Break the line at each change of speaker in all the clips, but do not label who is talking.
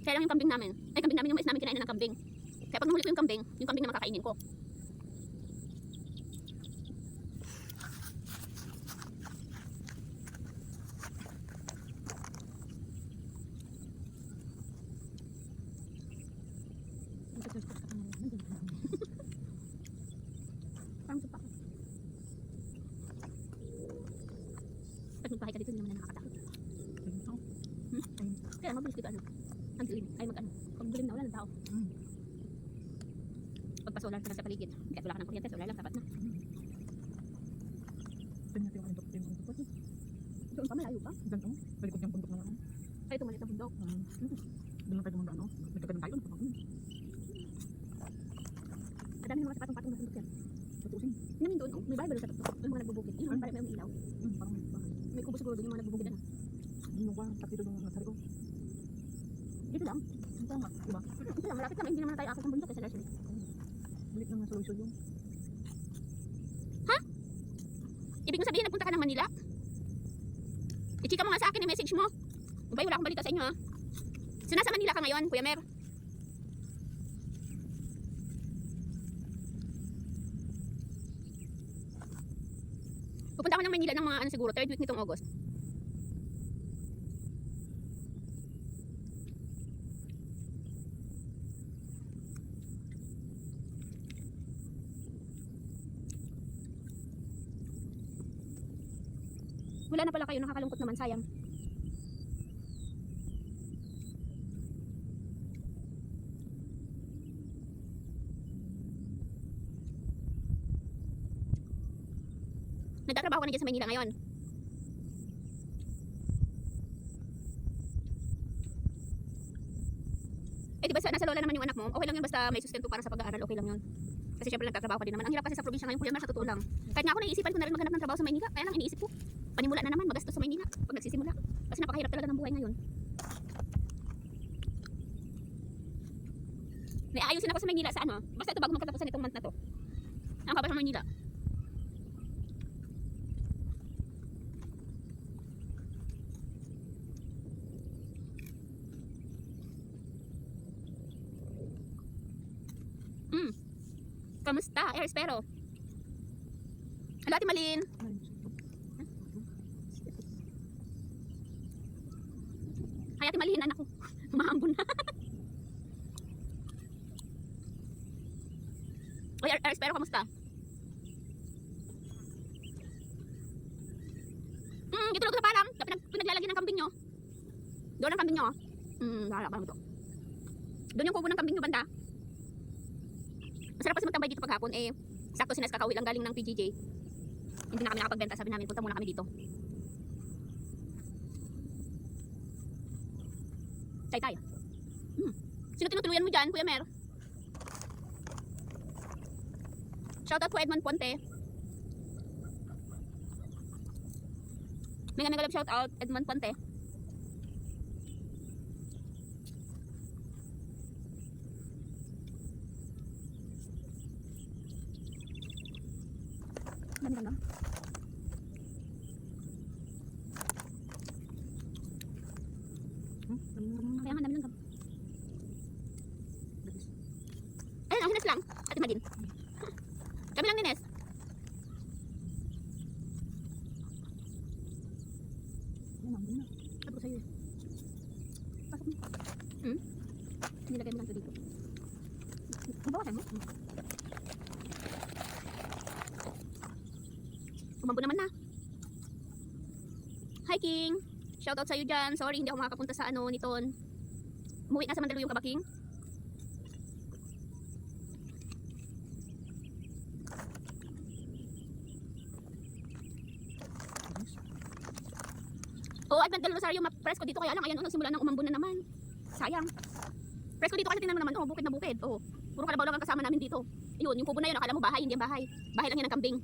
Kaya lang yung kambing namin. Ay, kambing namin yung mais namin kinain na ng kambing. Kaya pag nahuli ko yung kambing na makakainin ko. Parang supak. Pag nagbahay ka dito, hindi naman na nakakatakot. Kaya mabilis dito ano. Ang dilim. Ay mag ano. Pag dilim na wala ng tao. Pagpasolar ka na sa paligid. Kaya wala ka ng kuryente. Solar lang. Sapat na. Doon pa malayo pa.
Malikod yung bundok na lang.
Ay, ito maliit na bundok.
Doon lang tayo dumanda, no? Nagkagano'n tayo.
Madami ng mga sapatong-patong na bundok yan.
Tutusin.
Yun namin doon. May bahay ba doon sa tuktok? Yung mga nagbubukid. Yun naman parang may ilaw.
Parang
May kubo siguro doon yung mga nagbubukid na.
yung ba? Tapos dito yung nasari ko.
Dito lang.
Ang tama, diba?
Ito lang. Malapit lang. Hindi naman tayo akit ng bundok sa Larson.
Balik lang na solution yung.
Ibig mo sabihin nagpunta ka ng Manila? I-chika mo nga sa akin yung message mo. Abay, wala akong balita sa inyo ha. So nasa Manila ka ngayon, Kuya Mer? Pupunta ako ng Manila ng mga ano siguro, 3rd week nitong August. Wala na pala kayo, nakakalungkot naman, sayang. Nagtatrabaho ka na dyan sa Maynila ngayon. Eh di ba nasa lola naman yung anak mo? Okay lang yun basta may sustento para sa pag-aaral, okay lang yun. Kasi syempre nagtatrabaho ka din naman. Ang hirap kasi sa probinsya ngayon, Kuya Mer, sa totoo lang. Kahit nga ako naisipan ko na rin maghanap ng trabaho sa Maynila, kaya lang iniisip ko. Panimula na naman, magastos sa Maynila pag nagsisimula. Kasi napakahirap talaga ng buhay ngayon. May ayusin ako sa Maynila sa ano? Basta ito bago magkatapusan itong month na to. Ang kapal sa Maynila. Kamusta? Espero. Hello, Ate Malin. Ay, Ate Malin, anak ko. Mahambon na. Oy, Espero, kamusta? Dito lang sa parang. Pinaglalagyan ng kambing nyo. Doon ang kambing nyo. Wala parang ito. Doon yung kubo ng kambing nyo banda. Masarap kasi magtambay dito paghapon eh. Sakto sinas kakauwi lang galing ng PGJ. Hindi na kami nakapagbenta, sabi namin punta muna kami dito. Tay. Sino tinutuluyan mo dyan, Kuya Mer? Shoutout po Edmond Ponte. Mega love shoutout Edmond Ponte. Dami lang. Kaya nga dami lang. Ayun, ang hinas lang. Ate Madin. Kami lang ni Nes. Tapos sa'yo. Pasok mo. Nilagay mo lang ito dito. Mabawasan mo. Umambo naman na. Hi King. Shoutout sa'yo dyan. Sorry, hindi ako makakapunta sa ano niton. Umuwi na sa Mandaluyong ka ba, King? Oo, Advent del Rosario, presko dito. Kaya lang, ayan, simula ng umambo na naman. Sayang. Presko dito kasi tingnan mo naman. Bukid na bukid. Puro kalabaw lang ang kasama namin dito. Yun, yung kubo na yun, akala mo bahay, hindi ang bahay. Bahay lang yan ng kambing.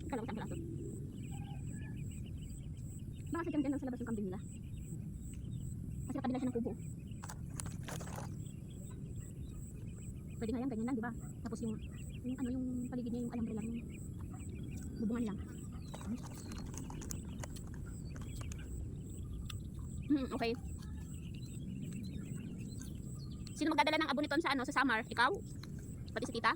Kalawit ang piraso. Baka sa dyan lang sa labas yung kambing nila. Kasi nakabila siya ng kubo. Pwede nga yan, ganyan lang, di ba? Tapos yung paligid niya, yung alambre lang, yung bubungan lang. Okay. Sino magdadala ng abo nito sa sa summer? Ikaw? Pati si tita?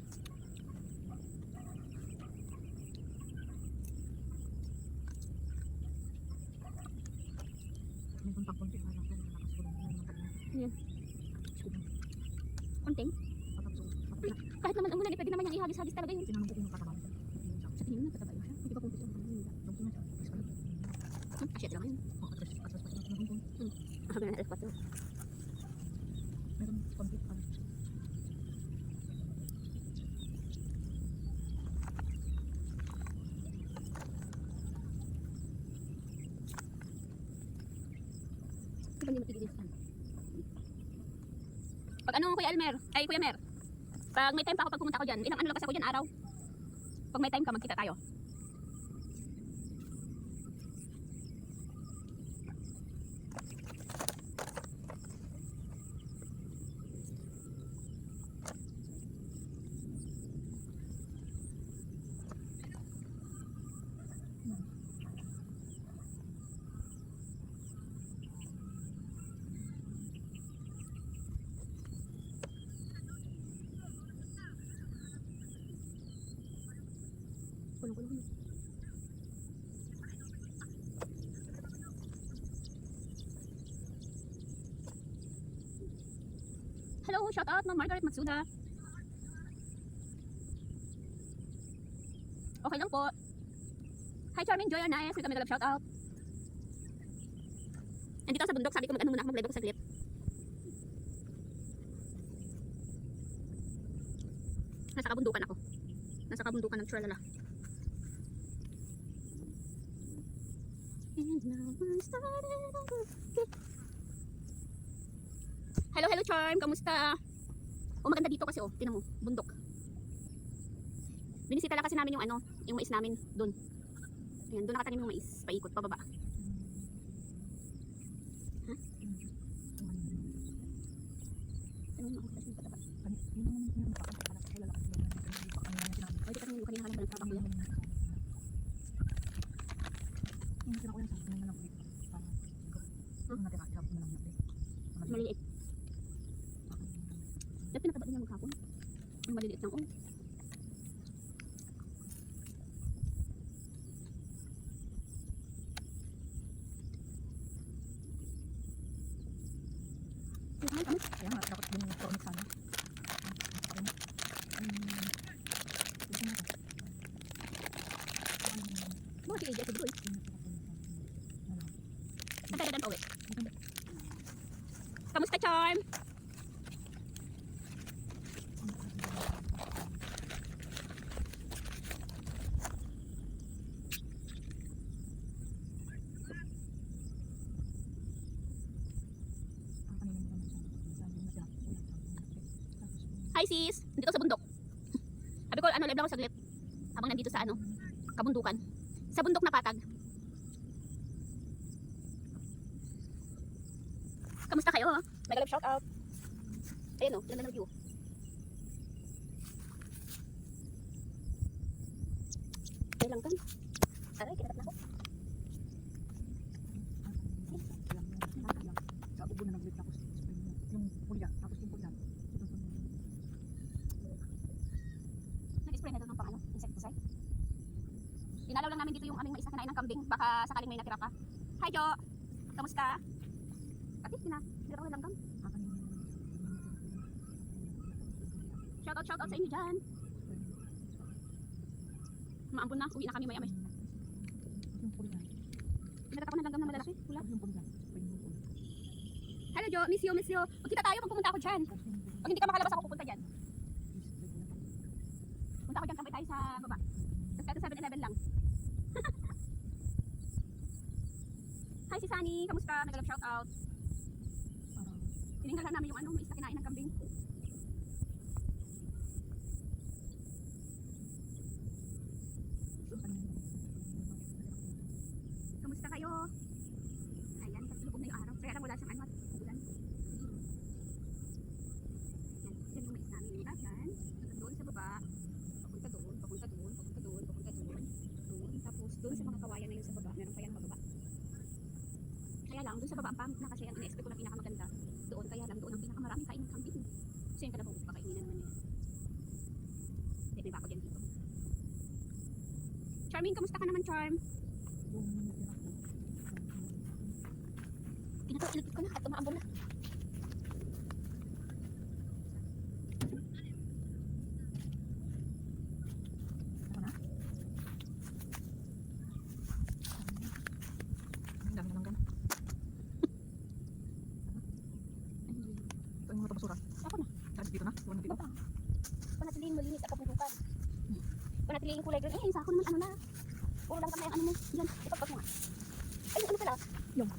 May kontak-konti pa lang. Nalakas ko lang.
Yan. Konting. Kahit naman umulan, pwede naman yung ihagis-hagis talaga yun.
Tinanong ko kung nakataba siya.
Sa tingin mo, natataba yun siya. Hindi pa pumpis yung asyat lang yun. Sabi na F4.
Meron konti pa.
Di ba hindi matigil yan? Pag ano, Kuya Elmer, ay Kuya Mer, pag may time pa ako pag pumunta ako dyan, ilang ano lang kasi ako dyan araw. Pag may time ka, magkita tayo. Kulong-kulong. Hello, shout out Ma'am Margaret Matsuda. Okay lang po. Hi Charming Joy Arnaez, with a mega love shout out. Nandito sa bundok, sabi ko mag-ano muna ako, mag-live ako saglit. Nasa kabundukan ako. Nasa kabundukan ng Tralala. Hello, hello Charm, kamusta? O maganda dito kasi tinan mo, bundok. Binisita lang kasi namin yung yung mais namin doon. Ayan, doon nakatanim yung mais, paikot, pababa. Ha? Ano yung ako kasi pataba? Ay, di kasi yung kanina halang pa nagtabak kuya. Maliliit. Dapat pinataba niya maghapon. Yung maliliit lang
Kaya nga, dapat yung cornet sana.
Mga si AJ sa Dudoy. Nagdadadan pa uwi. Kamusta Charm? Hi sis, dito sa bundok. Sabi ko live lang ako saglit. Habang nandito sa kabundukan. Sa bundok na patag. Kamusta kayo? Mega love shout out. Ayun ganda ng view. Ay lang kan. Aray, kinatat na ako.
Sa ubo na nag-lift tapos yung pulya, tapos yung pulya.
Nag-spray na doon ng pang insecticide. Dinalaw lang namin dito yung aming mais na kinain ng kambing. Baka sakaling may natira pa. Hi Jo! Kamusta? Ati, tinatira ko ng langgam. Shout out sa inyo dyan. Maambon na, uwi na kami maya-maya.
Yung pulya.
Pinatata ko ng langgam na malalaki. Pula.
Yung pulya.
Hello Jo, miss you. Magkita tayo pag pumunta ako dyan. Pag hindi ka makalabas ako pupunta dyan. Punta ako dyan, kambay tayo sa baba. Tapos kahit 7-Eleven lang. Hi si Sunny, kamusta? Nag-love shout out. Tininggalan namin yung mais na kinain ng kambing. Kamusta kayo? Ayan, lubog na yung araw. Kaya lang wala siyang ulan. Yan yung mais namin. Diba? Yan. Doon sa baba. Papunta doon. Doon. Tapos Doon sa mga kawayan na yun sa baba, meron pa yan mababa. Kaya lang, doon sa baba ang pangit na kasi ang in-expect ko na pinakamaganda. Doon, kaya lang doon ang pinakamaraming kain ng kambing. So yung kalabang pakainin naman yan. Hindi, may bako dyan dito. Charming, kamusta ka naman, Charm? Ilagit ko na at umaambon na.
Ako na? Ang dami naman gano'n. Ito yung mga basura.
Ako na.
Dito na? Iwan na dito?
Baba. Panatiliin malinis at kapundukan. Panatiliin kulay green. Eh, yung sako naman ano na. Puro lang kamay ang ano mo. Yan, ipagpag mo nga. Ay, ano pala?
Yung